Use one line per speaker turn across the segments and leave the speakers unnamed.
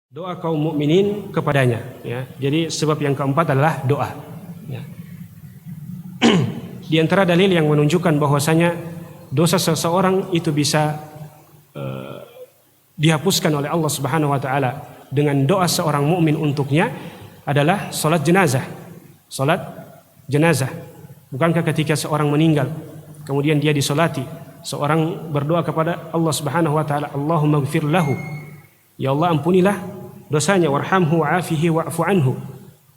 doa kaum mukminin kepadanya, ya. Jadi sebab yang keempat adalah doa, ya. Di antara dalil yang menunjukkan bahwasanya dosa seseorang itu bisa dihapuskan oleh Allah Subhanahu wa taala dengan doa seorang mukmin untuknya adalah salat jenazah. Salat jenazah. Bukankah ketika seorang meninggal kemudian dia disolati, seorang berdoa kepada Allah Subhanahu wa taala, Allahumma ighfir lahu, ya Allah ampunilah dosanya, warhamhu wa'afihi wa'fu anhu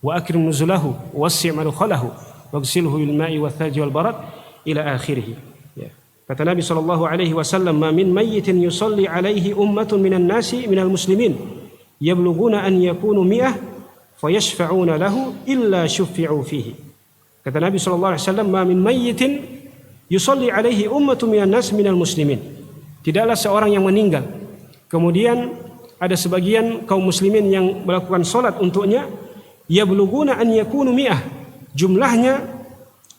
wa akrim nuzulahu wassi' madkhalahu waghsilhu bil ma'i wath thalji wal barad ila akhirih. Ya. Kata Nabi sallallahu alaihi wasallam, ma min mayyitin yusalli alaihi ummatun minan nasi minal muslimin yablughuna an yakunu mi'ah fayashfa'una lahu illa syuffi'u fihi. Kata Nabi sallallahu alaihi wasallam, ma min mayyitin yusalli alaihi ummatun minan nasi minal muslimin. Tidaklah seorang yang meninggal kemudian ada sebagian kaum muslimin yang melakukan salat untuknya, yablughuna an yakunu mi'ah, jumlahnya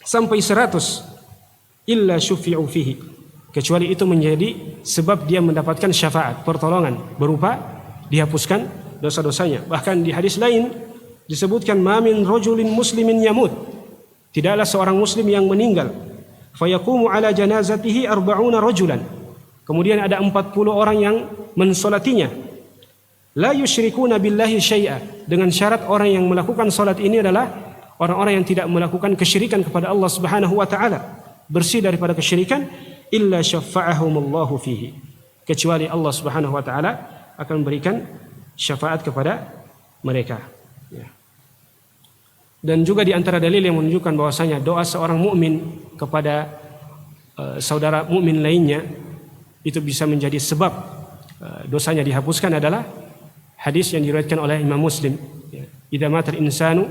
sampai 100, illa syuffi'u fihi, kecuali itu menjadi sebab dia mendapatkan syafaat, pertolongan berupa dihapuskan dosa-dosanya. Bahkan di hadis lain disebutkan, ma min rajulin muslimin yamut, tidaklah seorang muslim yang meninggal, fayaqumu ala janazatihi 40 rajulan, kemudian ada 40 orang yang mensolatinya, la yusyrikuna billahi syai'a, dengan syarat orang yang melakukan salat ini adalah orang-orang yang tidak melakukan kesyirikan kepada Allah Subhanahu wa taala, bersih daripada kesyirikan, illa syafa'ahumullahu fihi, kecuali Allah Subhanahu wa taala akan memberikan syafaat kepada mereka, ya. Dan juga di antara dalil yang menunjukkan bahwasanya doa seorang mukmin kepada saudara mukmin lainnya itu bisa menjadi sebab dosanya dihapuskan adalah hadis yang diriwayatkan oleh Imam Muslim, ya. Idza matal insanu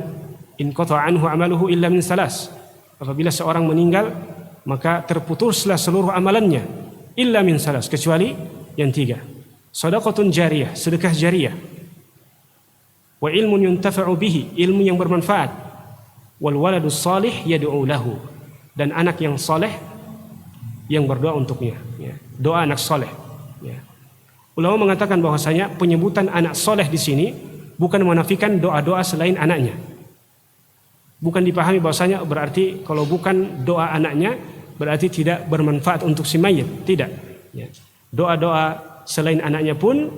inqata'a anhu amaluhu illa min salas, apabila seorang meninggal maka terputuslah seluruh amalannya, illa min salas, kecuali yang 3. Shadaqatun jariyah, sedekah jariyah, wa ilmun yuntafa'u bihi, ilmu yang bermanfaat, wal waladus salih yad'u lahu, dan anak yang saleh yang berdoa untuknya, ya. Doa anak saleh, ya. Ulama mengatakan bahwasanya penyebutan anak saleh di sini bukan menafikan doa-doa selain anaknya. Bukan dipahami bahwasanya berarti kalau bukan doa anaknya berarti tidak bermanfaat untuk si mayit. Tidak, ya. Doa-doa selain anaknya pun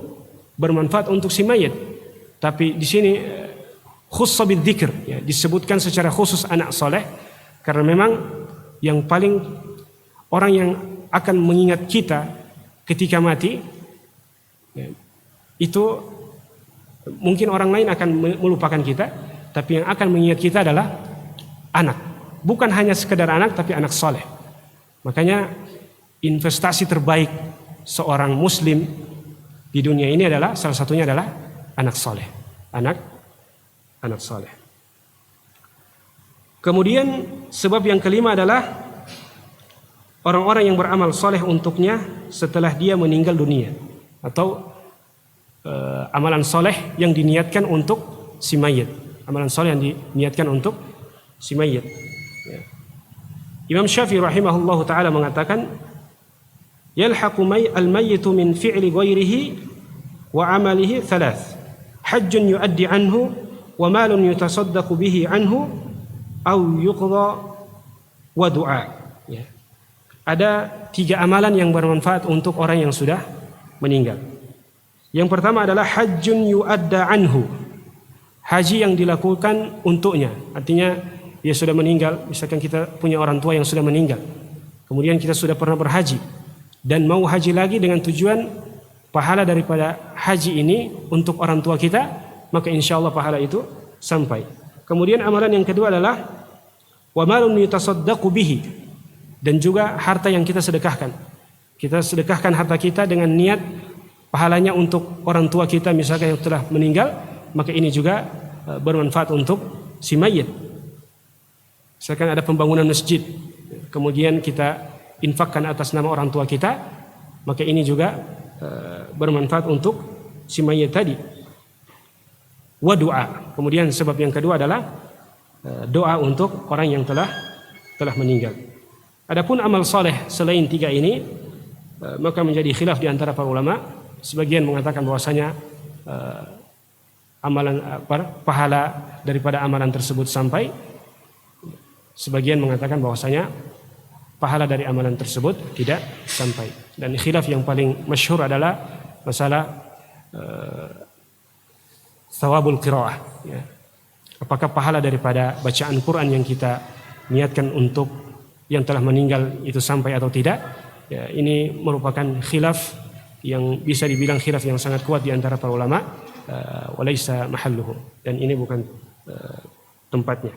bermanfaat untuk si mayit. Tapi di sini khusus bidzikr, ya, disebutkan secara khusus anak soleh karena memang yang paling orang yang akan mengingat kita ketika mati, ya, itu mungkin orang lain akan melupakan kita, tapi yang akan mengingat kita adalah anak. Bukan hanya sekedar anak, tapi anak soleh. Makanya investasi terbaik seorang muslim di dunia ini adalah, salah satunya adalah anak soleh. Anak soleh. Kemudian sebab yang kelima adalah orang-orang yang beramal soleh untuknya setelah dia meninggal dunia, atau amalan soleh yang diniatkan untuk si mayit. Amalan soleh yang diniatkan untuk si mayit, ya. Imam Syafi'i rahimahullahu ta'ala mengatakan, yalhaqu al-mayyitu min fi'li ghairihi wa amalihi thalath, hajjun yu'addi anhu wa malun yutasaddaqu bihi anhu aw yuqda wa du'a, ya. Ada 3 amalan yang bermanfaat untuk orang yang sudah meninggal. Yang pertama adalah hajjun yu'adda anhu, haji yang dilakukan untuknya. Artinya dia sudah meninggal, misalkan kita punya orang tua yang sudah meninggal, kemudian kita sudah pernah berhaji dan mau haji lagi dengan tujuan pahala daripada haji ini untuk orang tua kita, maka insya Allah pahala itu sampai. Kemudian amalan yang kedua adalah wa malun yutasaddaqu bihi, dan juga harta yang kita sedekahkan. Kita sedekahkan harta kita dengan niat pahalanya untuk orang tua kita misalkan yang telah meninggal, maka ini juga bermanfaat untuk si mayit. Misalkan ada pembangunan masjid, kemudian kita infakkan atas nama orang tua kita, maka ini juga bermanfaat untuk si mayit tadi. Wa doa. Kemudian sebab yang kedua adalah doa untuk orang yang telah meninggal. Adapun amal saleh selain 3 ini, maka menjadi khilaf di antara para ulama. Sebagian mengatakan bahwasanya pahala daripada amalan tersebut sampai. Sebagian mengatakan bahwasanya pahala dari amalan tersebut tidak sampai. Dan khilaf yang paling masyhur adalah masalah thawabul qiraah, ya. Apakah pahala daripada bacaan Quran yang kita niatkan untuk yang telah meninggal itu sampai atau tidak? Ya, ini merupakan khilaf yang bisa dibilang khilaf yang sangat kuat di antara para ulama, walaisa mahalluhu, dan ini bukan tempatnya.